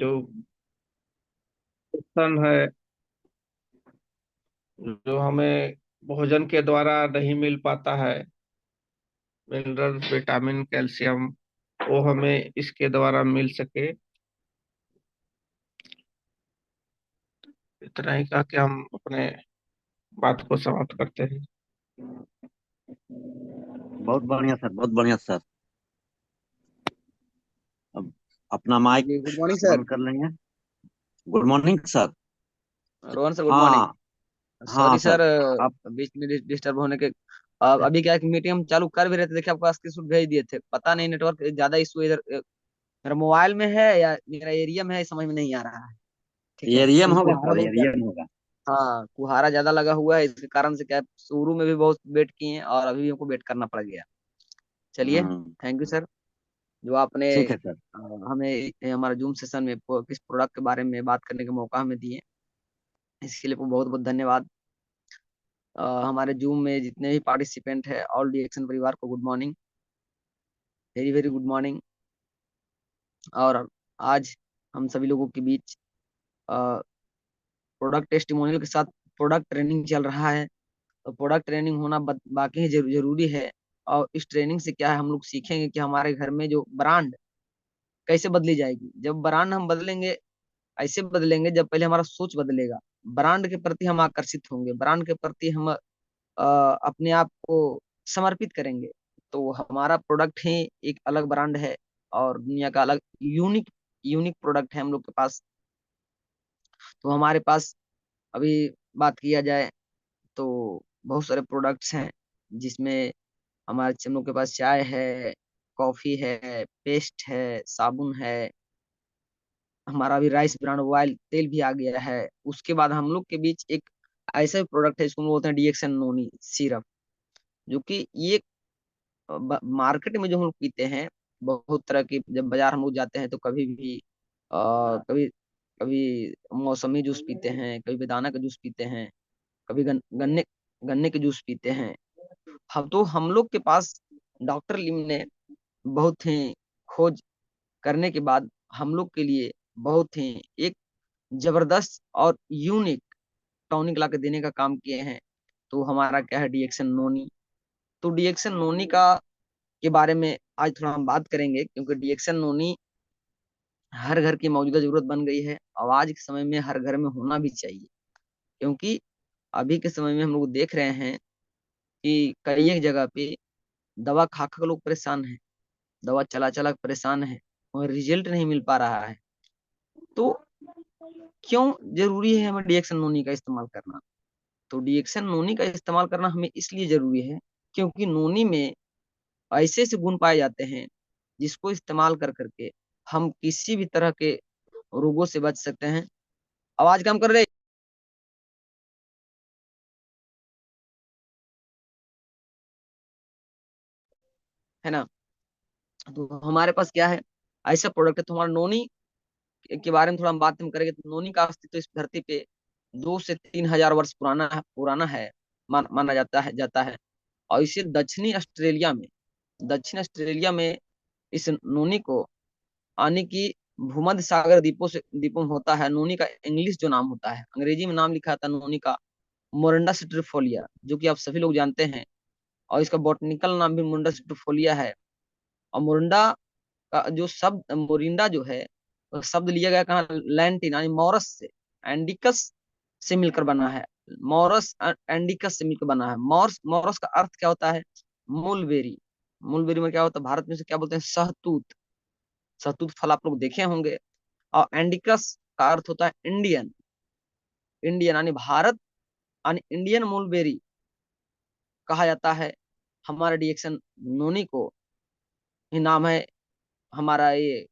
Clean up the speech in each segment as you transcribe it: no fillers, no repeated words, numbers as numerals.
जो पोषण है, जो हमें भोजन के द्वारा नहीं मिल पाता है, मिनरल, विटामिन, कैल्शियम, वो हमें इसके द्वारा मिल सके। इतना ही कह के हम अपने बात को समाप्त करते हैं। बहुत बढ़िया सर, बहुत बढ़िया सर। अब अपना माइक जी गुड मॉर्निंग सर। बंद कर लेंगे। Good morning sir. Rohan sir good morning. हाँ हाँ सॉरी सर। सर, आप बीच में डिस्टर्ब होने के। अभी क्या है कि मीटिंग हम चालू कर भी रहे थे, देखिए आपको स्क्रीनशॉट भेज दिए थे। पता नहीं नेटवर्क ज्यादा इशू इधर मेरा मोबाइल में है या मेरा एरिया में है, समझ में नहीं आ रहा है। ठीक है, एरियम क्योंकि होगा कुहारा सर, बहुत एरियम होगा। हाँ कुहारा ज्यादा लगा हुआ है, इसके कारण से क्या है, शुरू में भी बहुत वेट किए हैं और अभी भी हमको वेट करना पड़ गया। चलिए, हम्म। थैंक यू सर, जो आपने ठीक है सर। हमें हमारा जूम सेशन में किस प्रोडक्ट के बारे में बात करने का मौका हमें दिए, इसके लिए बहुत बहुत धन्यवाद। हमारे जूम में जितने भी पार्टिसिपेंट है, ऑल डीएक्शन परिवार को good morning, very very good morning. और आज हम सभी लोगों के बीच प्रोडक्ट टेस्टिमोनियल के साथ प्रोडक्ट ट्रेनिंग चल रहा है। तो प्रोडक्ट ट्रेनिंग होना बाकी है, जरूरी है। और इस ट्रेनिंग से क्या है, हम लोग सीखेंगे कि हमारे घर में जो ब्रांड कैसे बदली जाएगी। जब ब्रांड हम बदलेंगे, ऐसे बदलेंगे जब पहले हमारा सोच बदलेगा, ब्रांड के प्रति हम आकर्षित होंगे, ब्रांड के प्रति हम अपने आप को समर्पित करेंगे। तो हमारा प्रोडक्ट ही एक अलग ब्रांड है और दुनिया का अलग यूनिक यूनिक प्रोडक्ट है हम लोग के पास। तो हमारे पास अभी बात किया जाए तो बहुत सारे प्रोडक्ट्स हैं, जिसमें हम लोग के पास चाय है, कॉफी है, पेस्ट है, साबुन है, हमारा अभी राइस ब्रांड ऑयल तेल भी आ गया है। उसके बाद हम लोग के बीच एक ऐसा प्रोडक्ट है, इसको हम बोलते हैं डीएक्सन नोनी सिरप, जो कि ये मार्केट में जो हम लोग पीते हैं, बहुत तरह की, जब बाजार हम लोग जाते हैं तो कभी भी कभी कभी मौसमी जूस पीते हैं, कभी बेदाना का जूस पीते हैं, कभी गन्ने गन्ने के जूस पीते हैं। हम लोग के पास डॉक्टर लिम ने बहुत ही खोज करने के बाद हम लोग के लिए बहुत ही एक जबरदस्त और यूनिक टॉनिक ला के देने का काम किए हैं। तो हमारा क्या है, डीएक्सन नोनी। तो डीएक्सन नोनी का के बारे में आज थोड़ा हम बात करेंगे, क्योंकि डीएक्सन नोनी हर घर की मौजूदा जरूरत बन गई है और आज के समय में हर घर में होना भी चाहिए। क्योंकि अभी के समय में हम लोग देख रहे हैं कि कई एक जगह पे दवा खा खा लोग परेशान हैं, दवा चला चला के परेशान है और रिजल्ट नहीं मिल पा रहा है। तो क्यों जरूरी है हमें डीएक्सन नोनी का इस्तेमाल करना? तो डीएक्सन नोनी का इस्तेमाल करना हमें इसलिए जरूरी है, क्योंकि नोनी में ऐसे ऐसे गुण पाए जाते हैं जिसको इस्तेमाल कर करके हम किसी भी तरह के रोगों से बच सकते हैं। आवाज कम कर रहे, है ना? तो हमारे पास क्या है, ऐसा प्रोडक्ट है। तो हमारा नोनी के बारे में थोड़ा हम बात हम करेंगे। तो नोनी का अस्तित्व इस धरती पे 2 से 3 हजार वर्ष पुराना है, माना जाता है। और इसे दक्षिण ऑस्ट्रेलिया में इस नोनी को आने की भूमध्य सागर द्वीपों में होता है। नोनी का इंग्लिश जो नाम होता है, अंग्रेजी में नाम लिखा था नोनी का मोरंडा सिट्रिफोलिया, जो कि आप सभी लोग जानते हैं। और इसका बॉटनिकल नाम भी मोरंडा सिट्रिफोलिया है। और मोरंडा का जो शब्द मोरिंडा जो है, वो शब्द लिया गया कहाँ, लैंटिन यानी मॉरस से, एंडिकस से मिलकर बना है। मॉरस एंडिकस से मिलकर बना है। मॉरस मॉरस का अर्थ क्या होता है? मूलबेरी। मूलबेरी में क्या होता है, भारत में से क्या बोलते हैं, सहतूत। सहतूत फल आप लोग देखे होंगे। और एंडिकस का अर्थ होता है इंडियन। इंडियन यानी भारत, यानी इंडियन मूलबेरी कहा जाता है। हमारा डीएक्सन नोनी को ही नाम है, हमारा ये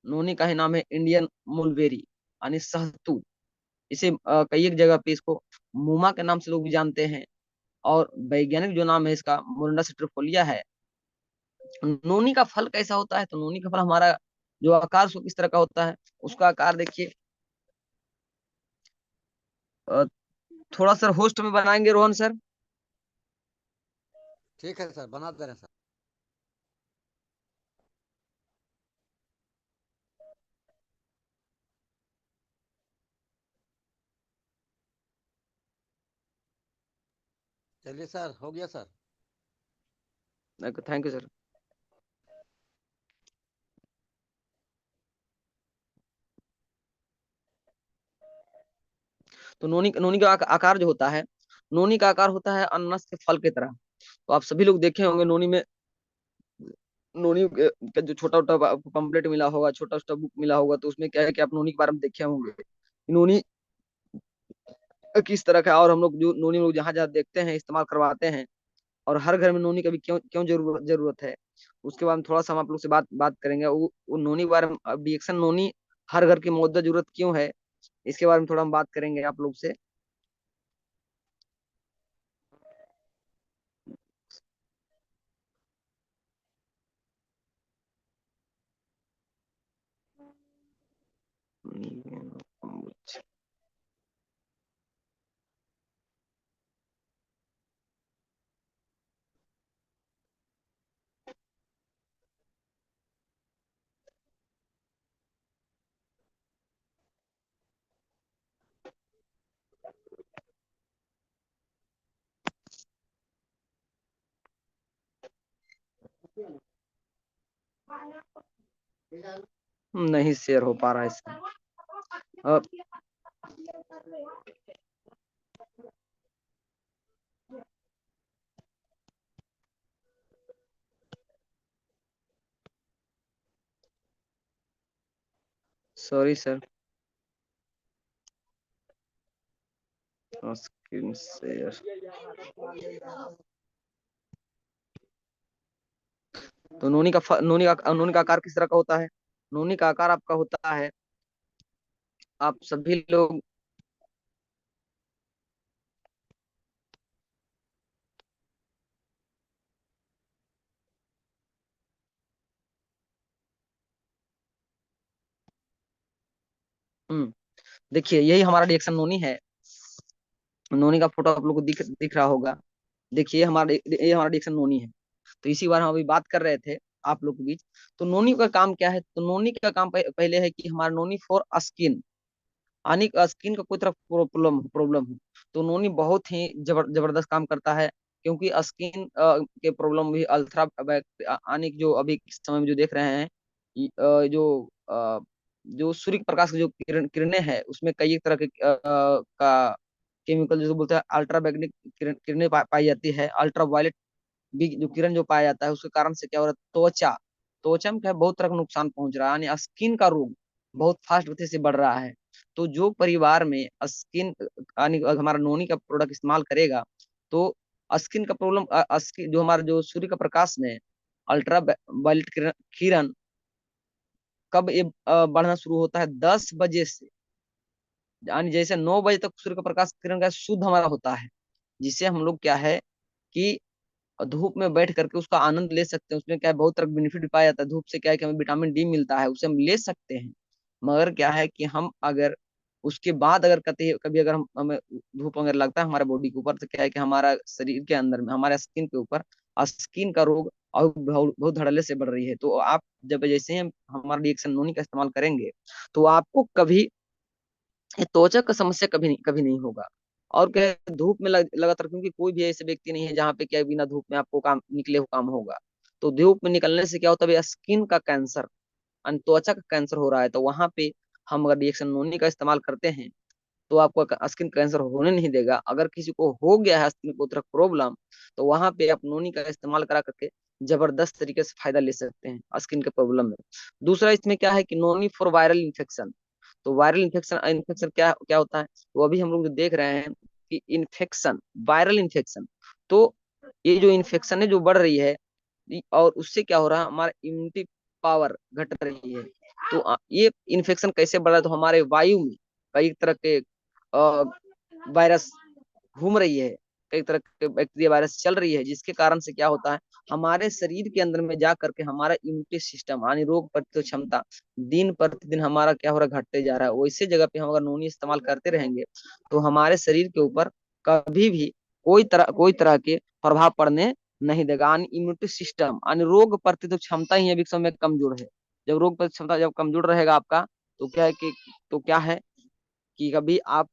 नोनी का ही नाम है इंडियन मूलबेरी यानी सहतूत। इसे कई एक जगह पे इसको मूमा के नाम से लोग भी जानते हैं। और वैज्ञानिक जो नाम है इसका मोरिंडा सिट्रिफोलिया है। नोनी का फल कैसा होता है? तो नोनी का फल हमारा जो आकार उसको किस तरह का होता है, उसका आकार देखिए। अ, थोड़ा सर होस्ट में बनाएंगे रोहन सर। ठीक है सर, बना दे रहे हैं सर। चलिए सर, हो गया सर। Thank you sir. तो नोनी नोनी का आकार जो होता है, नोनी का आकार होता है अनानास के फल की तरह। तो आप सभी लोग देखे होंगे नोनी में, नोनी का जो छोटा छोटा पंपलेट मिला होगा, छोटा छोटा बुक मिला होगा, तो उसमें क्या है कि आप नोनी के बारे में देखे होंगे, नोनी किस तरह का है। और हम लोग जो नोनी लोग जहाँ जहाँ देखते हैं, इस्तेमाल करवाते हैं, और हर घर में नोनी का भी क्यों क्यों जरूरत है, उसके बारे में थोड़ा सा हम आप लोग से बात करेंगे। वो नोनी के बारे में, रिएक्शन नोनी हर घर की मौजूदा जरूरत क्यों है, इसके बारे में थोड़ा हम बात करेंगे आप लोग से। नहीं शेयर हो पा रहा है इसमें। Sorry sir. Screen share. तो नोनी का आकार किस तरह का होता है? नोनी का आकार आपका होता है, आप सभी लोग देखिए, यही हमारा रिएक्शन नोनी है। नोनी का फोटो आप लोग को दिख रहा होगा। देखिए ये हमारा रिएक्शन नोनी है। तो इसी बार हम अभी बात कर रहे थे आप लोग के बीच। तो नोनी का काम क्या है? तो नोनी का काम पहले है कि हमारा नोनी फॉर स्किन, यानी स्किन का कोई तरह प्रॉब्लम प्रॉब्लम हो, तो नोनी बहुत ही जबरदस्त काम करता है। क्योंकि स्किन के प्रॉब्लम भी अल्ट्रा यानी कि जो अभी इस समय में जो देख रहे हैं, जो सूर्य के प्रकाश की जो किरणें हैं, उसमें कई तरह के का केमिकल जो बोलते हैं अल्ट्रा वायलेट किरणें पाई जाती है। अल्ट्रा वायलेट भी जो किरण जो पाया जाता है, उसके कारण से क्या हो रहा है, त्वचा त्वचा में क्या है, बहुत तरह का नुकसान पहुंच रहा है, यानी स्किन का रोग बहुत फास्ट गति से बढ़ रहा है। तो जो परिवार में स्किन यानी हमारा नोनी का प्रोडक्ट इस्तेमाल करेगा, तो स्किन का प्रॉब्लम, स्किन जो हमारा जो सूर्य का प्रकाश में अल्ट्रा वायलेट किरण कब ये बढ़ना शुरू होता है? 10 बजे से, यानी जैसे 9 बजे तक सूर्य का प्रकाश किरण का शुद्ध हमारा होता है, जिससे हम लोग क्या है कि धूप में बैठ करके उसका आनंद ले सकते हैं। उसमें क्या है, बहुत तरह बेनिफिट भी पाया जाता है। धूप से क्या है कि हमें विटामिन डी मिलता है, उसे हम ले सकते हैं। मगर क्या है कि हम अगर उसके बाद अगर कभी कभी अगर हमें धूप अगर लगता है हमारे बॉडी के ऊपर, तो क्या है कि हमारा शरीर के अंदर में, हमारे स्किन के ऊपर स्किन का रोग और बहुत धड़ल्ले से बढ़ रही है। तो आप जब जैसे ही हम हमारा रिएक्शन नोनी का इस्तेमाल करेंगे, तो आपको कभी ये त्वचा का समस्या कभी नहीं होगा। और क्या है, धूप में लगातार, क्योंकि कोई भी ऐसे व्यक्ति नहीं है जहाँ पे क्या बिना धूप में आपको काम निकले हो काम होगा। तो धूप में निकलने से क्या होता है, स्किन का कैंसर, त्वचा का कैंसर हो रहा है। तो वहां पे हम अगर रिएक्शन नोनी का इस्तेमाल करते हैं, तो आपको स्किन कैंसर होने नहीं देगा। अगर किसी को हो गया है स्किन को तरह प्रॉब्लम, तो वहां पे आप नोनी का इस्तेमाल करा करके जबरदस्त तरीके से फायदा ले सकते हैं स्किन के प्रॉब्लम में। दूसरा इसमें क्या है कि नोनी फॉर वायरल इन्फेक्शन। तो वायरल इन्फेक्शन इन्फेक्शन क्या क्या होता है, वो अभी हम लोग जो देख रहे हैं कि इन्फेक्शन, वायरल इन्फेक्शन, तो ये जो इन्फेक्शन है जो बढ़ रही है, और उससे क्या हो रहा है, हमारा इम्यूनिटी पावर घट रही है। तो ये इन्फेक्शन कैसे बढ़ रहा है, तो हमारे वायु में कई तरह के वायरस घूम रही है, कई तरह के बैक्टीरिया वायरस चल रही है, जिसके कारण से क्या होता है, हमारे शरीर के अंदर में जा करके हमारा इम्यूनिटी सिस्टम यानी रोग प्रतिरोधक क्षमता दिन प्रतिदिन हमारा क्या हो रहा है, घटते जा रहा है। वैसे जगह पे हम अगर नोनी इस्तेमाल करते रहेंगे, तो हमारे शरीर के ऊपर कभी भी कोई तरह के प्रभाव पड़ने नहीं देगा। यानी इम्यूनिटी सिस्टम यानी रोग प्रतिरोधक क्षमता ही अभी समय कमजोर है। जब रोग प्रतिरोधक क्षमता जब कमजोर रहेगा आपका, तो क्या है कि कभी आप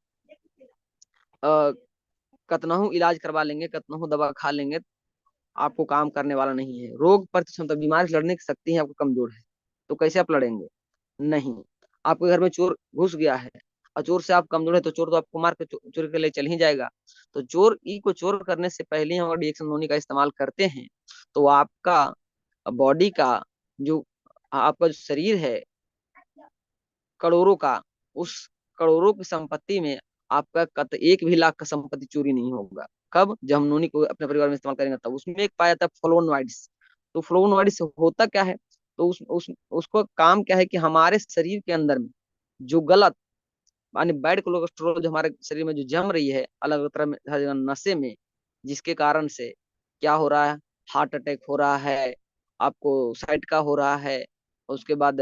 कतनहू इलाज करवा लेंगे, कतनहू दवा खा लेंगे, आपको काम करने वाला नहीं है। रोग प्रति क्षमता, बीमारी से लड़ने की शक्ति है आपको कमजोर है, तो कैसे आप लड़ेंगे? नहीं। आपके घर में चोर घुस गया है और चोर से आप कमजोर है, तो चोर तो आपको मार के चोरी के लिए चल ही जाएगा। तो चोर ई को चोर करने से पहले हम अगर डिएक्शन नोनी का इस्तेमाल करते हैं, तो आपका बॉडी का जो आपका जो शरीर है करोड़ों का, उस करोड़ों की संपत्ति में आपका कत 1 भी लाख का संपत्ति चोरी नहीं होगा। कब? जब हम नोनी को अपने परिवार में इस्तेमाल करेंगे तब। उसमें एक पाया जाता है फ्लोवोनोइड्स। तो फ्लोवोनोइड्स होता क्या है? तो उसको काम क्या है कि हमारे शरीर के अंदर में जो गलत यानी बैड कोलेस्ट्रॉल जो हमारे शरीर में जो जम रही है अलग अलग तरह में हर जगह नशे में, जिसके कारण से क्या हो रहा है? हार्ट अटैक हो रहा है, आपको साइट का हो रहा है, उसके बाद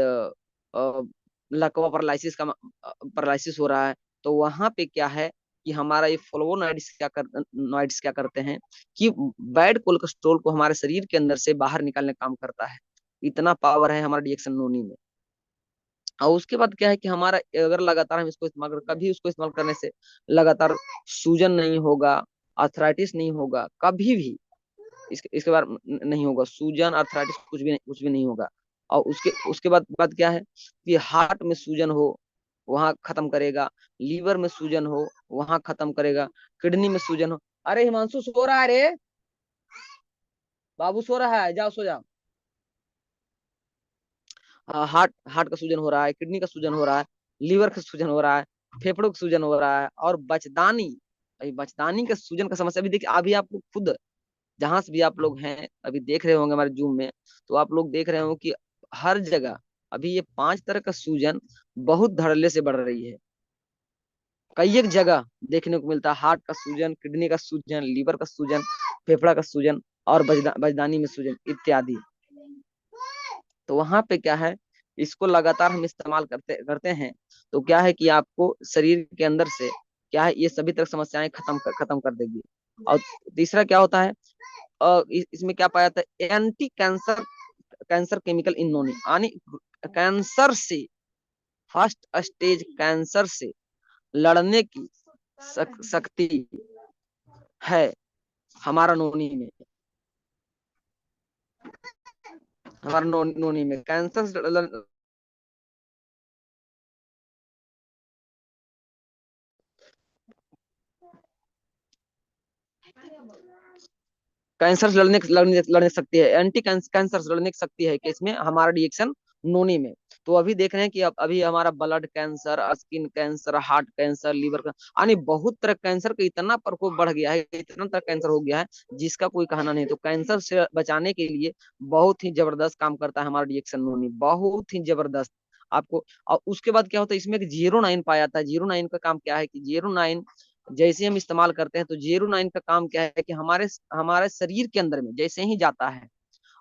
लकवा पैरालिसिस का पैरालिसिस हो रहा है। तो वहां पे क्या है कि हमारा ये फ्लोवोनॉइड्स नॉइड्स क्या करते हैं कि बैड कोलेस्ट्रॉल को हमारे शरीर के अंदर से बाहर निकालने का काम करता है। इतना पावर है हमारा डिएक्शन नोनी में। और उसके बाद क्या है कि हमारा अगर लगातार हम इसको इस्तेमाल कर, कभी उसको इस्तेमाल करने से लगातार सूजन नहीं होगा, अर्थराइटिस नहीं होगा, कभी भी इसके बाद नहीं होगा सूजन अर्थराइटिस, कुछ भी नहीं होगा। और उसके उसके बाद क्या है कि हार्ट में सूजन हो वहां खत्म करेगा, लीवर में सूजन हो वहां खत्म करेगा, किडनी में सूजन हो। अरे हिमांशु सो रहा है रे, बाबू सो रहा है, जाओ सो जाओ। हार्ट हार्ट का सूजन हो रहा है, किडनी का सूजन हो रहा है, लीवर का सूजन हो रहा है, फेफड़ों का सूजन हो रहा है, और बचदानी, अभी बचदानी का सूजन का समस्या भी देखिए। अभी आप लोग खुद जहां से भी आप लोग हैं अभी देख रहे होंगे हमारे जूम में, तो आप लोग देख रहे हो कि हर जगह अभी ये 5 तरह का सूजन बहुत धड़ल्ले से बढ़ रही है। कई एक जगह देखने को मिलता है हार्ट का सूजन, किडनी का सूजन, लीवर का सूजन, फेफड़ा का सूजन और बजदानी में सूजन इत्यादि। तो वहां पे क्या है, इसको लगातार हम इस्तेमाल करते करते हैं तो क्या है कि आपको शरीर के अंदर से क्या है ये सभी तरह की समस्याएं खत्म कर देगी। और तीसरा क्या होता है, इसमें क्या पाया जाता है, anti cancer cancer chemical in नोनी, यानी कैंसर से, फर्स्ट स्टेज कैंसर से लड़ने की शक्ति है हमारा नोनी में। हमारा नोनी में कैंसर से कैंसर से लड़ने सकती है, एंटी कैंसर से लड़ने की शक्ति है कि इसमें हमारा डिएक्शन नोनी में। तो अभी देख रहे हैं कि अभी हमारा blood cancer, skin cancer, heart cancer, liver cancer, यानी बहुत तरह कैंसर का इतना प्रकोप बढ़ गया है, इतना तरह कैंसर हो गया है जिसका कोई कहना नहीं। तो कैंसर से बचाने के लिए बहुत ही जबरदस्त काम करता है हमारा डिएक्शन नोनी, बहुत ही जबरदस्त आपको। और उसके बाद क्या होता है, इसमें एक 09 पाया जाता है। 09 का काम क्या है कि 09 जैसे हम इस्तेमाल करते हैं तो 09 का काम क्या है कि हमारे हमारे शरीर के अंदर में जैसे ही जाता है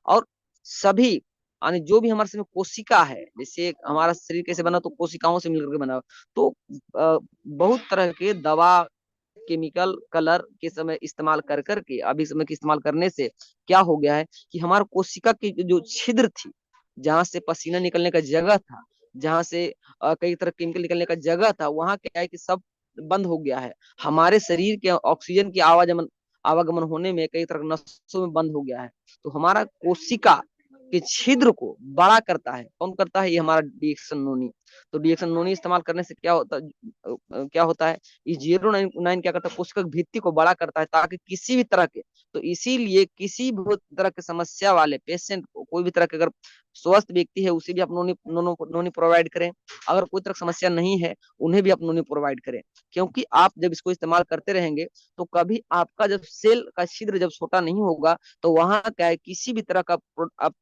और सभी यानी जो भी हमारे शरीर में कोशिका है, जैसे हमारा शरीर कैसे बना, तो कोशिकाओं से मिलकर के बना। तो बहुत तरह के दवा, केमिकल, कलर के समय इस्तेमाल कर करके अभी समय के इस्तेमाल करने से क्या हो गया है कि हमारा कोशिका की जो छिद्र थी, जहां से पसीना निकलने का जगह था, जहां से कई तरह केमिकल निकलने का जगह था, वहां क्या है कि सब बंद हो गया है। हमारे शरीर के ऑक्सीजन की आवागमन होने में कई तरह नसों में बंद हो गया है। तो हमारा कोशिका के छिद्र को बड़ा करता है, कौन करता है? ये हमारा डिएक्शन नोनी। तो डिएक्शन नोनी इस्तेमाल करने से क्या होता है, ये 09 क्या करता है, कोशिका की भित्ति को बड़ा करता है ताकि किसी भी तरह के, तो इसीलिए किसी भी तरह की समस्या वाले पेशेंट को, कोई भी तरह के अगर स्वस्थ व्यक्ति है उसे भी आप नोनी प्रोवाइड करें, अगर कोई तरह की समस्या नहीं है उन्हें भी आप नोनी प्रोवाइड करें। क्योंकि आप जब इसको इस्तेमाल करते रहेंगे तो कभी आपका जब सेल का छिद्र जब छोटा नहीं होगा, तो वहां क्या है किसी भी तरह का आप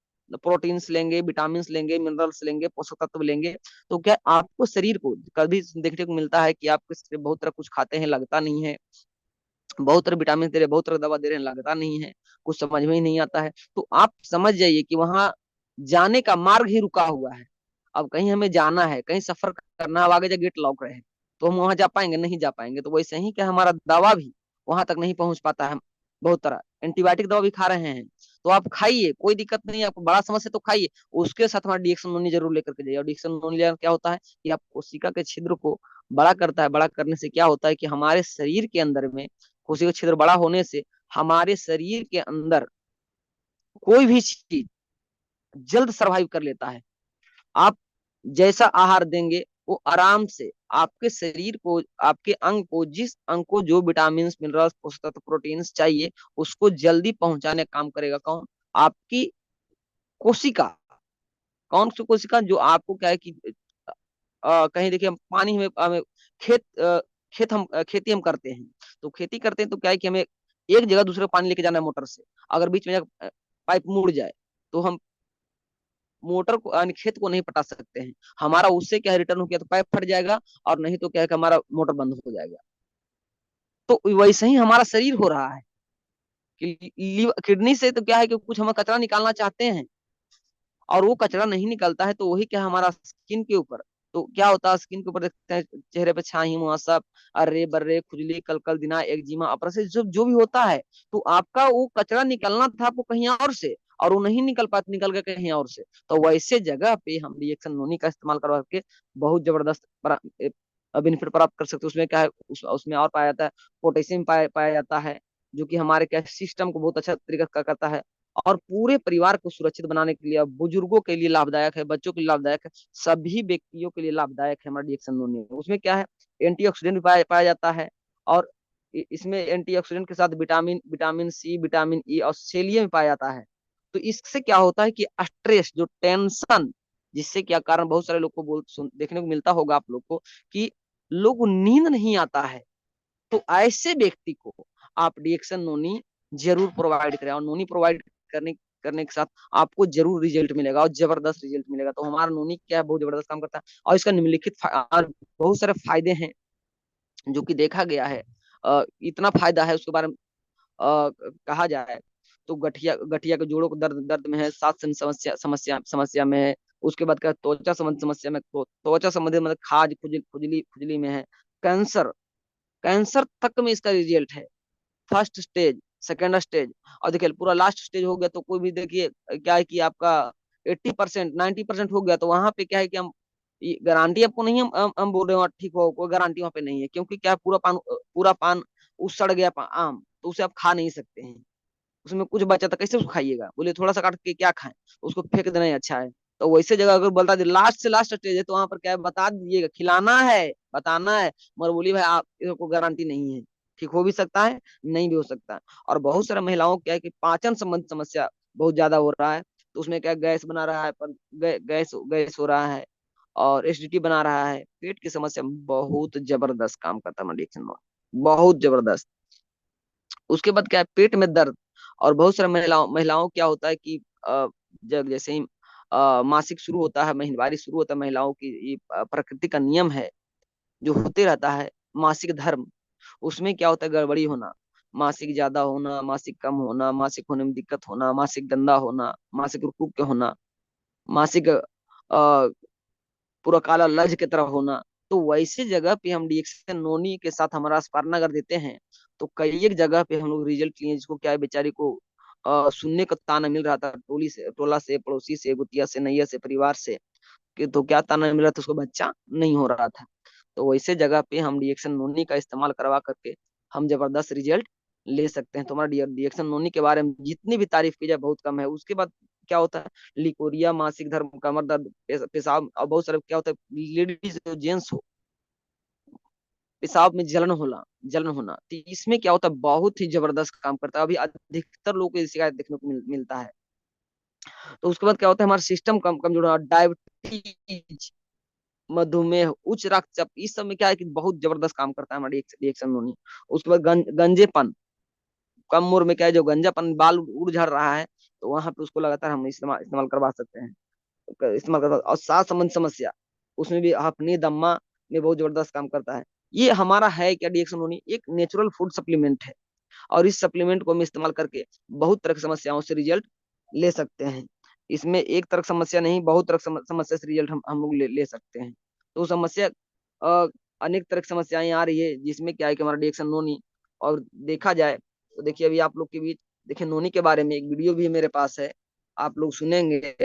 प्रोटीन्स लेंगे, विटामिन लेंगे, मिनरल्स लेंगे, पोषक तत्व लेंगे, तो क्या आपको शरीर को कभी देखने को मिलता है कि आपके बहुत तरह कुछ खाते हैं लगता नहीं है, बहुत तरह विटामिन दे रहे, बहुत तरह दवा दे रहे हैं, लगता नहीं है, कुछ समझ में ही नहीं आता है। तो आप समझ जाइए कि वहां जाने का मार्ग ही रुका हुआ है। अब कहीं हमें जाना है, कहीं सफर करना है, आगे जा गेट लॉक रहे हैं, तो हम वहां जा पाएंगे? नहीं जा पाएंगे। तो वैसे ही क्या हमारा दवा भी वहां तक नहीं पहुंच पाता है। बहुत तरह एंटीबायोटिक दवा भी खा रहे हैं, तो आप खाइए, कोई दिक्कत नहीं है, आपको बड़ा समस्या तो खाइए, उसके साथ हमारा डिएक्शन नोनी जरूर लेकर के जाइए। और डिएक्शन नोनी लेकर क्या होता है कि आप कोशिका के छिद्र को बड़ा करता है। बड़ा करने से क्या होता है कि हमारे शरीर के अंदर में कोशिका क्षेत्र बड़ा होने से हमारे शरीर के अंदर कोई भी चीज जल्द सरवाइव कर लेता है। आप जैसा आहार देंगे वो आराम से आपके शरीर को, आपके अंग को, जिस अंग को जो विटामिन मिनरल्स पोषक तत्व प्रोटीन्स चाहिए उसको जल्दी पहुंचाने का काम करेगा। कौन? आपकी कोशिका। कौन सी कोशिका? जो आपको क्या है कि कहीं देखिए हम पानी में हमें खेत खेत हम खेती हम करते हैं, तो खेती करते हैं तो क्या है कि हमें एक जगह दूसरे पानी लेके जाना है मोटर से। अगर बीच में पाइप मुड़ जाए तो हम मोटर को यानी खेत को नहीं पटा सकते हैं। हमारा उससे क्या रिटर्न हो गया तो पाइप फट जाएगा, और नहीं तो क्या है कि हमारा मोटर बंद हो जाएगा। तो वैसे ही हमारा शरीर हो रहा है कि किडनी से तो क्या है कि कुछ हम कचरा निकालना चाहते हैं और वो कचरा नहीं निकलता है, तो वही क्या हमारा स्किन के ऊपर, तो क्या होता है स्किन के ऊपर देखते हैं चेहरे पे छाई मुहासा, अर्रे बर्रे, खुजली, कलकल दिना, एक्जिमा, अपरस, जो भी होता है, तो आपका वो कचरा निकलना था आपको कहीं और से, और वो नहीं निकल पाता, निकल गया कहीं और से। तो वैसे जगह पे हम रिएक्शन नोनी का इस्तेमाल करवा के बहुत जबरदस्त बेनिफिट प्राप्त कर सकते हैं। उसमें क्या है, उसमें और पाया जाता है पोटेशियम पाया जाता है, जो कि हमारे क्या सिस्टम को बहुत अच्छा तरीका का करता है, और पूरे परिवार को सुरक्षित बनाने के लिए, बुजुर्गों के लिए लाभदायक है, बच्चों के लिए लाभदायक है, सभी व्यक्तियों के लिए लाभदायक है हमारा डिएक्शन नोनी। उसमें क्या है, एंटीऑक्सीडेंट पाया जाता है, और इसमें एंटीऑक्सीडेंट के साथ vitamin vitamin C, vitamin E और सेलियम पाया जाता है। तो इससे क्या होता है कि स्ट्रेस, जो टेंशन, जिससे क्या कारण बहुत सारे लोग को देखने को मिलता होगा आप लोग को कि लोग को नींद नहीं आता है, तो ऐसे व्यक्ति को आप डिएक्शन नोनी जरूर प्रोवाइड करें, और नोनी प्रोवाइड करने करने के साथ आपको जरूर रिजल्ट मिलेगा, और जबरदस्त रिजल्ट मिलेगा। तो हमारा नोनी क्या है, बहुत जबरदस्त काम करता है, और इसका निम्नलिखित बहुत सारे फायदे हैं जो कि देखा गया है। इतना फायदा है उसके बारे में कहा जाए तो गठिया गठिया के जोड़ों को दर्द दर्द में है, सांस समस्या समस्या समस्या में है। उसके बाद क्या, त्वचा संबंधी समस्या में, त्वचा संबंधी मतलब खाज, खुजली खुजली में है। कैंसर, कैंसर तक में इसका रिजल्ट है, फर्स्ट स्टेज, सेकेंड स्टेज, और देखिए पूरा लास्ट स्टेज हो गया तो कोई भी देखिए क्या है कि आपका 80% 90% हो गया, तो वहां पे क्या है कि हम गारंटी आपको नहीं, हम बोल रहे हो ठीक हो, कोई गारंटी वहां पे नहीं है, क्योंकि क्या पूरा पान उस सड़ गया आम, तो उसे आप खा नहीं सकते हैं। उसमें कुछ बचा था, कैसे उसको खाइएगा? बोले थोड़ा सा काट के क्या खाएं, उसको फेंक देना ही अच्छा है। तो वैसे जगह अगर बोलता लास्ट से लास्ट स्टेज है तो वहां पर क्या है, बता दीजिएगा, खिलाना है, बताना है, मगर बोली भाई आप को गारंटी नहीं है, ठीक हो भी सकता है, नहीं भी हो सकता है। और बहुत सारे महिलाओं क्या है कि पाचन संबंधी समस्या बहुत ज्यादा हो रहा है, तो उसमें क्या गैस बना रहा है, पर गैस गैस हो रहा है, और एसिडिटी बना रहा है, पेट की समस्या में बहुत जबरदस्त काम करता है मेडिसिन, बहुत जबरदस्त। उसके बाद क्या है, पेट में दर्द, और बहुत सारे महिलाओं क्या होता है कि जब जैसे ही मासिक शुरू होता है, महीनवारी शुरू होता है, महिलाओं की ये प्रकृति का नियम है जो होते रहता है, मासिक धर्म, उसमें क्या होता है, गड़बड़ी होना, मासिक ज्यादा होना, मासिक कम होना, मासिक होने में दिक्कत होना, मासिक गंदा होना, मासिक रुक रुक के होना, मासिक पूरा काला लज की तरह होना। तो वैसे जगह पे हम डिएक्शन नोनी के साथ हमारा स्पारना अगर देते हैं तो कई एक जगह पे हम लोग रिजल्ट लिए, जिसको क्या है बेचारी को सुनने का ताना मिल रहा था, टोली से, टोला से, पड़ोसी से, गुतिया से, नैया से, परिवार से, कि तो क्या ताना मिल रहा था, उसको बच्चा नहीं हो रहा था। तो वैसे जगह पे हम रिएक्शन नोनी का इस्तेमाल करवा करके हम जबरदस्त रिजल्ट ले सकते हैं। तुम्हारा रिएक्शन नोनी के बारे में जितनी भी तारीफ की जाए बहुत कम है। उसके बाद क्या होता है, लिकोरिया, मासिक धर्म, कमर दर्द, पेशाब, और बहुत सारे क्या होता है, लेडीज जेंट्स हो, पेशाब में जलन होना, तो इसमें क्या होता है, बहुत ही जबरदस्त काम करता है। अभी अधिकतर लोगों को शिकायत देखने को मिलता है। तो उसके बाद क्या होता है, हमारा सिस्टम कमजोर होना, डायबिटीज, मधुमेह, उच्च रक्तचाप, इस सब में क्या है कि बहुत जबरदस्त काम करता है हमारी रिएक्शन नोनी। उसके बाद गंजेपन, कम उम्र में क्या है, जो गंजापन, बाल उड़ झड़ रहा है, तो वहां पे उसको लगातार हम इस्तेमाल इस्तेमाल करवा सकते हैं, इस्तेमाल करवा। और सांस संबंधी समस्या, उसमें भी हपनी दम्मा में बहुत जबरदस्त काम करता है। ये हमारा है क्या, डिएक्शन नोनी एक नेचुरल फूड सप्लीमेंट है, और इस सप्लीमेंट को हम इस्तेमाल करके बहुत तरह की समस्याओं से रिजल्ट ले सकते हैं। इसमें एक तरह की समस्या नहीं, बहुत तरह की समस्या से रिजल्ट हम लोग ले सकते हैं। तो समस्या अ, अनेक तरह की समस्याएं आ रही है, जिसमें क्या है कि हमारा डिएक्शन नोनी, और देखा जाए तो देखिए अभी आप लोग के बीच देखिए नोनी के बारे में एक वीडियो भी मेरे पास है, आप लोग सुनेंगे।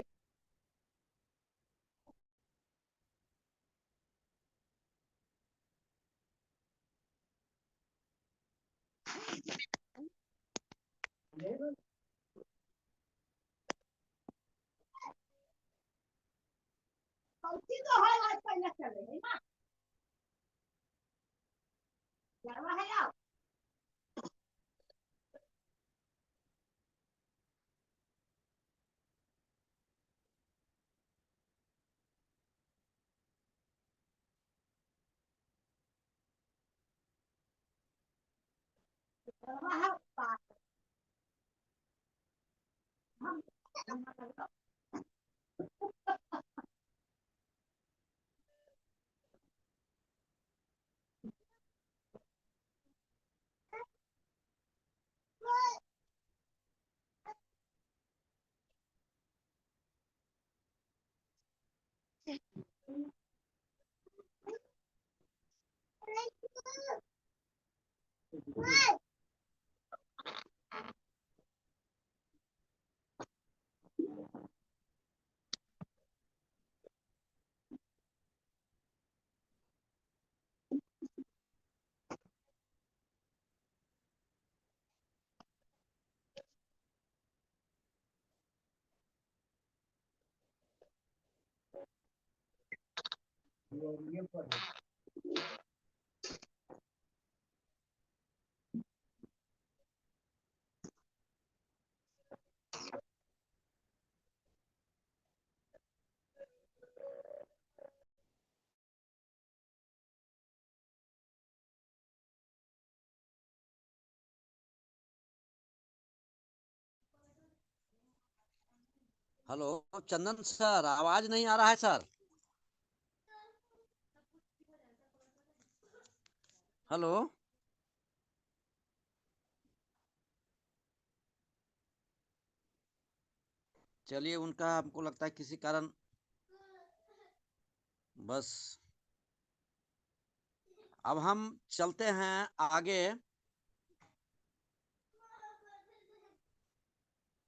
हेलो चंदन सर, आवाज नहीं आ रहा है सर। हेलो। चलिए, उनका हमको लगता है किसी कारण बस। अब हम चलते हैं आगे।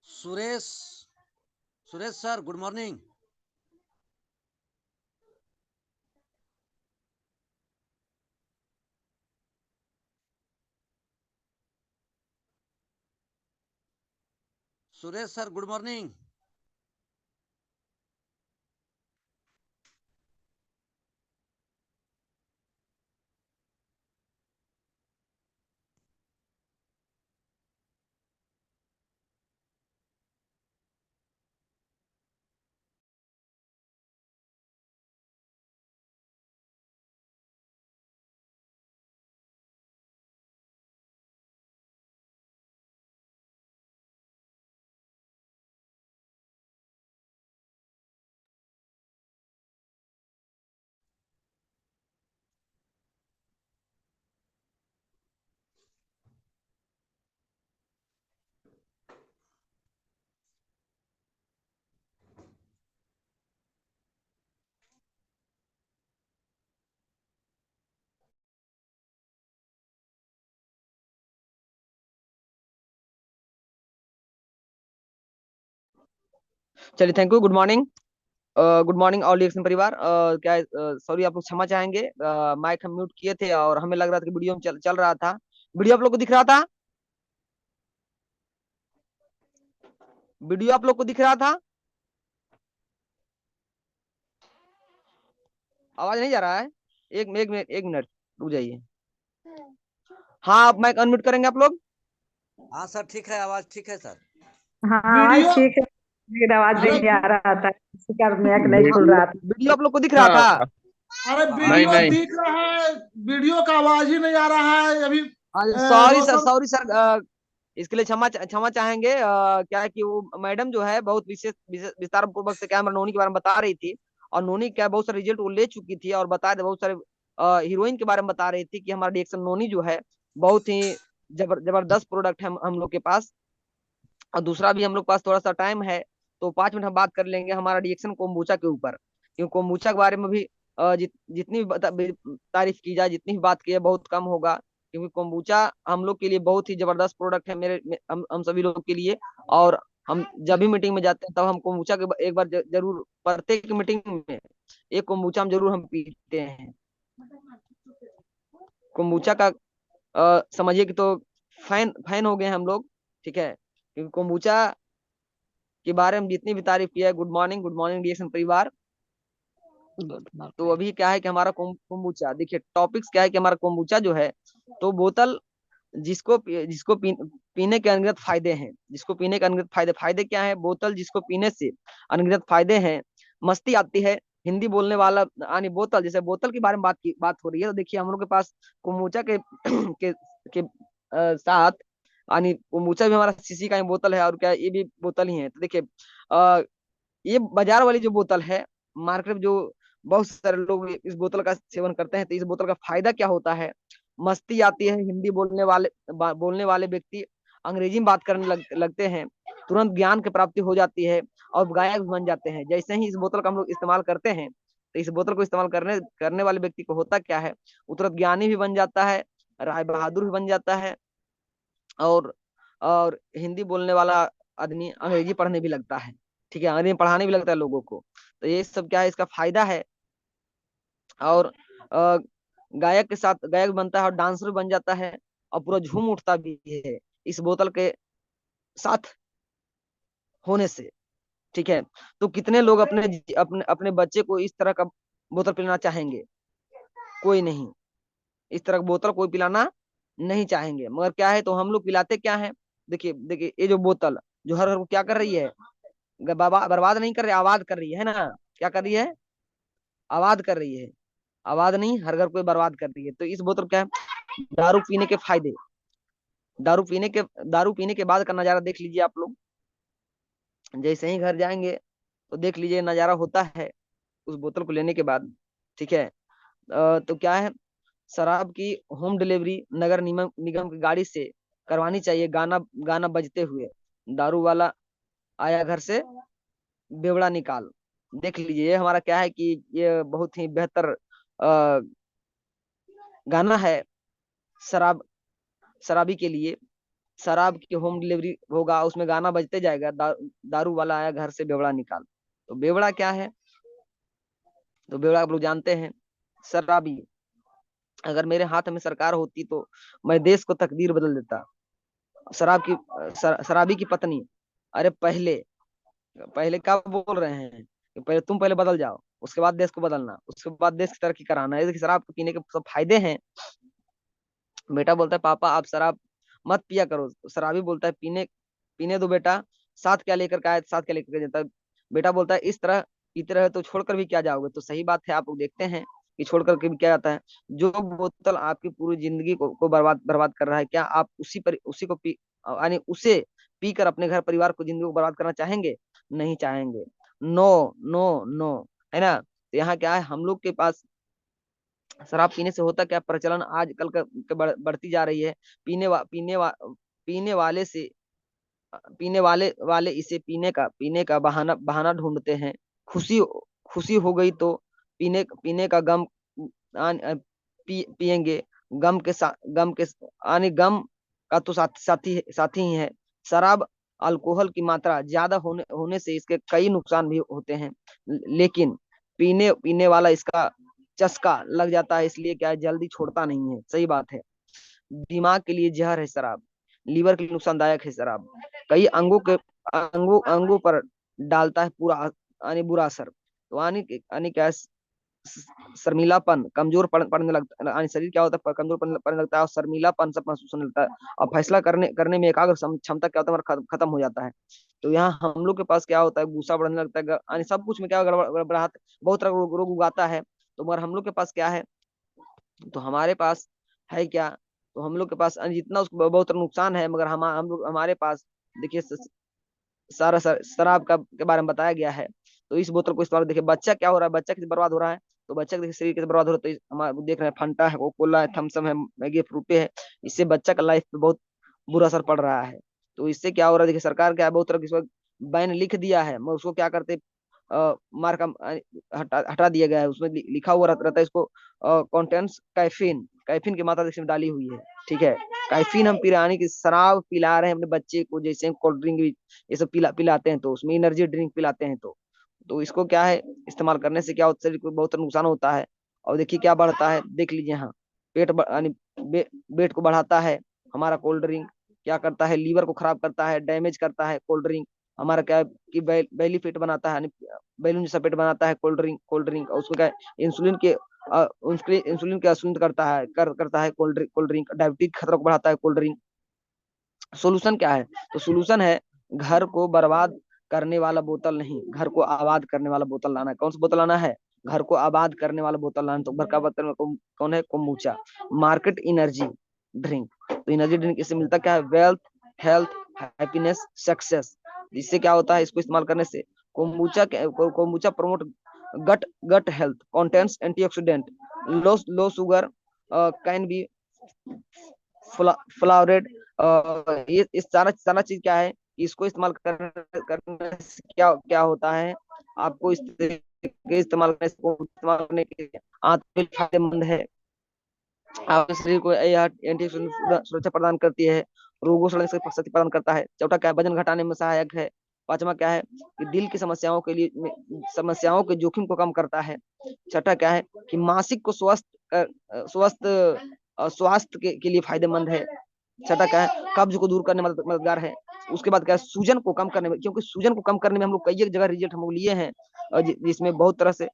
Suresh Suresh sir, good morning. Suresh sir, good morning. चलिए, thank you. Good morning. Good morning all reaction परिवार। क्या सॉरी, आप लोग क्षमा चाहेंगे, माइक हम म्यूट किए थे और हमें लग रहा था कि वीडियो में चल रहा था। वीडियो आप लोग को दिख रहा था? वीडियो आप लोग को दिख रहा था? आवाज नहीं जा रहा है? एक मिनट रुक जाइए। हाँ, आप माइक अनम्यूट करेंगे आप लोग? हाँ सर, ठीक है, आवाज ठीक है सर। हाँ आवाज वीडियो। ठीक है, लेकिन आवाज अरे नहीं आ रहा था, इसी कारण मैक नहीं खुल वीडियो रहा था। वीडियो आप लोग को दिख रहा था? हाँ। अरे नहीं वीडियो नहीं। दिख रहा है, वीडियो का आवाज ही नहीं आ रहा है अभी। सॉरी सर, रोशन। सॉरी सर, इसके लिए क्षमा चाहेंगे। क्या है कि वो मैडम जो है बहुत विस्तार पूर्वक से क्या नोनी के बारे में बता रही थी, और नोनी क्या बहुत सारे रिजल्ट वो ले चुकी थी और बता रहे बहुत सारे हीरोइन के बारे में बता रही थी कि हमारा रिएक्शन नोनी जो है बहुत ही जबरदस्त प्रोडक्ट है हम लोग के पास। और दूसरा भी हम लोग पास थोड़ा सा टाइम है, तो 5 मिनट हम बात कर लेंगे हमारा रिएक्शन कोम्बुचा के ऊपर, क्योंकि कोम्बुचा के बारे में भी जितनी भी तारीफ की जाए, जितनी भी बात की है बहुत कम होगा, क्योंकि कोम्बुचा हम लोग के लिए बहुत ही जबरदस्त प्रोडक्ट है, हम सभी लोग के लिए। और हम जब भी मीटिंग में जाते हैं तब हम कोम्बुचा के एक बार जरूर, प्रत्येक मीटिंग में एक कोम्बुचा हम जरूर हम पीते हैं। कोम्बुचा का समझिए कि तो फैन फैन हो गए हम लोग, ठीक है, क्योंकि कोम्बुचा के बारे में जितनी भी तारीफ की है। गुड मॉर्निंग रिएक्शन परिवार। तो अभी क्या है कि हमारा कोम्बुचा, देखिए टॉपिक्स क्या है कि हमारा कोम्बुचा जो है, तो बोतल जिसको पीने के अनगिनत फायदे हैं, जिसको पीने के अनगिनत फायदे क्या है, बोतल जिसको पीने से अनगिनत फायदे हैं, मस्ती आती है, हिंदी बोलने वाला यानी बोतल, जैसे बोतल के बारे में बात हो रही है, तो देखिए हम लोग के पास कोम्बुचा के साथ यानी कोम्बुचा भी हमारा शीशी का ही बोतल है, और क्या ये भी बोतल ही है। तो देखिए ये बाजार वाली जो बोतल है, मार्केट में जो बहुत सारे लोग इस बोतल का सेवन करते हैं, तो इस बोतल का फायदा क्या होता है? मस्ती आती है, हिंदी बोलने वाले व्यक्ति अंग्रेजी में बात करने लगते हैं, तुरंत ज्ञान की प्राप्ति हो जाती है, और गायक भी बन जाते हैं। जैसे ही इस बोतल का हम लोग इस्तेमाल करते हैं, तो इस बोतल को इस्तेमाल करने करने वाले व्यक्ति को होता क्या है, वो तुरंत ज्ञानी भी बन जाता है, राय बहादुर भी बन जाता है, और और हिंदी बोलने वाला आदमी अंग्रेजी पढ़ने भी लगता है, ठीक है, अंग्रेजी पढ़ाने भी लगता है लोगों को। तो ये सब क्या है, इसका फायदा है। और अ, गायक के साथ गायक बनता है, और डांसर बन जाता है, और पूरा झूम उठता भी है इस बोतल के साथ होने से, ठीक है। तो कितने लोग अपने अपने अपने बच्चे को इस तरह का बोतल पिलाना चाहेंगे? कोई नहीं, इस तरह का बोतल कोई पिलाना नहीं चाहेंगे, मगर क्या है, तो हम लोग पिलाते क्या है? देखिए देखिए, ये जो बोतल जो हर हर को क्या कर रही है, बर्बाद नहीं कर रही, आबाद कर रही है ना? क्या कर रही है? आबाद कर रही है। आबाद नहीं, हर घर को बर्बाद कर रही है। तो इस बोतल क्या है, दारू पीने के फायदे, दारू पीने के दारू पीने के बाद का नजारा देख लीजिए आप लोग। जैसे ही घर जाएंगे तो देख लीजिए नजारा होता है उस बोतल को लेने के बाद, ठीक है। तो क्या है, शराब की होम डिलीवरी नगर निगम निगम की गाड़ी से करवानी चाहिए, गाना गाना बजते हुए, दारू वाला आया घर से बेवड़ा निकाल। देख लीजिए, ये हमारा क्या है कि ये बहुत ही बेहतर गाना है शराब शराबी के लिए। शराब की होम डिलीवरी होगा, उसमें गाना बजते जाएगा, दारू वाला आया घर से बेवड़ा निकाल। तो बेवड़ा क्या है? तो बेवड़ा आप लोग जानते हैं, शराबी। अगर मेरे हाथ में सरकार होती तो मैं देश को तकदीर बदल देता। शराबी की पत्नी, अरे पहले पहले क्या बोल रहे हैं कि पहले तुम पहले बदल जाओ, उसके बाद देश को बदलना, उसके बाद देश की तरक्की कराना। ये देखिए, शराब पीने के सब फायदे हैं। बेटा बोलता है पापा आप शराब मत पिया करो, शराबी बोलता है पीने पीने दो बेटा, साथ क्या लेकर के आए, साथ क्या लेकर के जाता है। बेटा बोलता है इस तरह पीते रहे तो छोड़कर भी क्या जाओगे? तो सही बात है, आप लोग देखते हैं कि छोड़ करके भी क्या जाता है। जो बोतल आपकी पूरी जिंदगी को बर्बाद बर्बाद कर रहा है, क्या आप उसी को पी यानी उसे पीकर अपने घर परिवार को जिंदगी को बर्बाद करना चाहेंगे? नहीं चाहेंगे। नो नो नो, है ना? तो यहाँ क्या है, हम लोग के पास शराब पीने से होता क्या, प्रचलन आजकल का बढ़ती जा रही है। पीने वाले से पीने वाले इसे पीने का बहाना बहाना ढूंढते हैं। खुशी खुशी हो गई तो पीने पीने का गम पिएंगे। गम के आने गम का तो साथी ही है। शराब अल्कोहल की मात्रा ज्यादा होने से इसके कई नुकसान भी होते हैं, लेकिन पीने पीने वाला इसका चस्का लग जाता है, इसलिए क्या है, जल्दी छोड़ता नहीं है। सही बात है। दिमाग के लिए जहर है शराब, लीवर के लिए नुकसानदायक है शराब, कई अंगों पर डालता है पूरा यानी बुरा असर। तो यानी क्या है, शर्मीलापन, कमजोर पड़ने लगता है, यानी शरीर क्या होता है, कमजोर पड़ने लगता है, और शर्मीलापन सब महसूस होने लगता है, और फैसला करने में एकाग्र क्षमता क्या होता है, हमारा खत्म हो जाता है। तो यहाँ हम लोग के पास क्या होता है, गुस्सा बढ़ने लगता है, यानी सब कुछ में क्या गड़बड़ाहट, बहुत तरह का रोग उगाता है। तो मगर हम लोग के पास क्या है, तो हमारे पास है क्या, तो हम लोग के पास जितना उसको बहुत नुकसान है, मगर हम लोग हमारे पास देखिए सारा शराब का के बारे में बताया गया है। तो इस बोतल को इस्तेमाल, देखिए बच्चा क्या हो रहा है, बच्चा किस बर्बाद हो रहा है, तो बच्चा के देखिए शरीर कैसे बर्बाद हो रहा है। तो हमारे देख रहे हैं, फंटा है, कोकोला है, थम्सअप है, मैगी फ्रूटे है, इससे बच्चा का लाइफ पे बहुत बुरा असर पड़ रहा है। तो इससे क्या हो रहा है, देखिए सरकार क्या है, बहुत तरह की बैन लिख दिया है, मगर उसको क्या करते, मार्क हटा दिया गया है। उसमें लिखा हुआ रहता है, इसको कॉन्टेंट्स कैफीन, कैफीन की मात्रा इसमें डाली हुई है, ठीक है। कैफीन हम पिलाने की शराब पिला रहे हैं अपने बच्चे को, जैसे कोल्ड ड्रिंक भी ये सब पिलाते हैं, तो उसमें एनर्जी ड्रिंक पिलाते हैं। तो इसको क्या है, इस्तेमाल करने से क्या होता है, शरीर को बहुत नुकसान होता है। और देखिए क्या बढ़ता है, देख लीजिए, हाँ, यानी वेट को बढ़ाता है हमारा कोल्ड ड्रिंक। क्या करता है, लीवर को खराब करता है, डैमेज करता है कोल्ड ड्रिंक। हमारा क्या है कि बेली फिट बनाता है, यानी बैलून जैसा पेट बनाता है कोल्ड ड्रिंक, और उसको क्या है, इंसुलिन के इंसुलिन के असूलित करता है कोल्ड ड्रिंक, डायबिटीज खतरा को बढ़ाता है कोल्ड ड्रिंक। सोल्यूशन क्या है, तो सोल्यूशन है घर को बर्बाद करने वाला बोतल नहीं, घर को आबाद करने वाला बोतल लाना है। कौन सा बोतल लाना है, घर को आबाद करने वाला बोतल लाना। तो घर का बोतल में कौन है, कोम्बुचा। मार्केट एनर्जी ड्रिंक, तो एनर्जी ड्रिंक इससे मिलता क्या है, वेल्थ हेल्थ, हैप्पीनेस, सक्सेस। इससे क्या होता है, इसको इस्तेमाल करने से kombucha promote gut gut health, contents antioxidant, low low sugar, can be flavoured. ये सारा सारा चीज क्या है, इसको इस्तेमाल करने से क्या क्या होता है, आपको इस तरीके के इस्तेमाल करने के आंतरिक फायदेमंद है। आपके शरीर को यह एंटी सुरक्षा प्रदान करती है, रोगों से लड़ने से शक्ति प्रदान करता है। चौथा क्या है, वजन घटाने में सहायक है। पांचवा क्या है कि दिल की समस्याओं के लिए समस्याओं के जोखिम को कम करता है। छठा क्या है कि मासिक को स्वास्थ्य के लिए फायदेमंद है। छठा क्या है, कब्ज को दूर करने में मददगार है। उसके बाद क्या है, सूजन को कम करने में, क्योंकि सूजन को कम करने में हम लोग कई जगह रिजल्ट हम लोग लिए हैं, जिसमें बहुत तरह से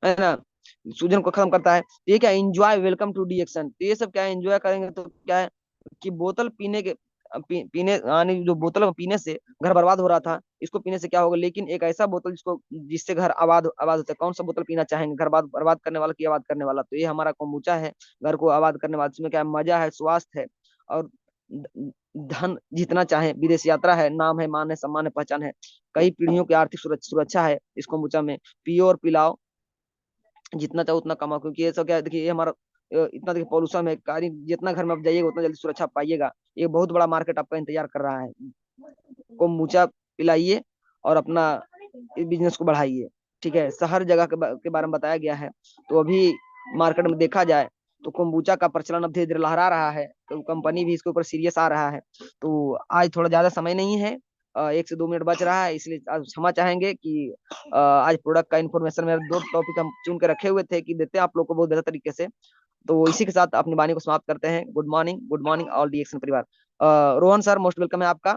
है ना, सूजन को खत्म करता है। तो ये क्या, enjoy welcome to the action. तो ये सब क्या है, एंजॉय करेंगे तो क्या है कि बोतल पीने के पीने यानी जो बोतल पीने से घर बर्बाद हो रहा था, इसको पीने से क्या होगा, लेकिन एक ऐसा बोतल जिससे घर आबाद आबाद होता है। कौन सा बोतल पीना चाहेंगे, घर बर्बाद करने वाला की आबाद करने वाला? तो ये हमारा कोम्बुचा है, घर को आबाद करने वाला। इसमें क्या है, मजा है, स्वास्थ्य है, और धन जितना चाहे, विदेश यात्रा है, नाम है, मान है, सम्मान है, पहचान है, कई पीढ़ियों की आर्थिक सुरक्षा है इस कोम्बुचा में। पियो और पिलाओ, जितना चाहो उतना कमाओ, क्योंकि ये सब क्या है, देखिए ये हमारा इतना देखिए पॉल्यूशन है, कारी जितना घर में आप जाइएगा उतना जल्दी सुरक्षा पाइएगा। ये बहुत बड़ा मार्केट आपका इंतजार कर रहा है। कोम्बुचा पिलाइए और अपना बिजनेस को बढ़ाइए। ठीक है, शहर जगह के बारे में बताया गया है। तो अभी मार्केट में देखा जाए तो कोम्बुचा का प्रचलन अब धीरे धीरे लहरा रहा है, तो कंपनी भी इसके ऊपर सीरियस आ रहा है। तो आज थोड़ा ज्यादा समय नहीं है, 1 से 2 मिनट बच रहा है, इसलिए आज क्षमा चाहेंगे कि आज प्रोडक्ट का इन्फॉर्मेशन मेरे 2 टॉपिक हम चुन के रखे हुए थे कि देते हैं आप लोग को बहुत बेहतर तरीके से। तो इसी के साथ अपनी वाणी को समाप्त करते हैं। Good morning, good morning all D action परिवार। रोहन सर, मोस्ट वेलकम है आपका।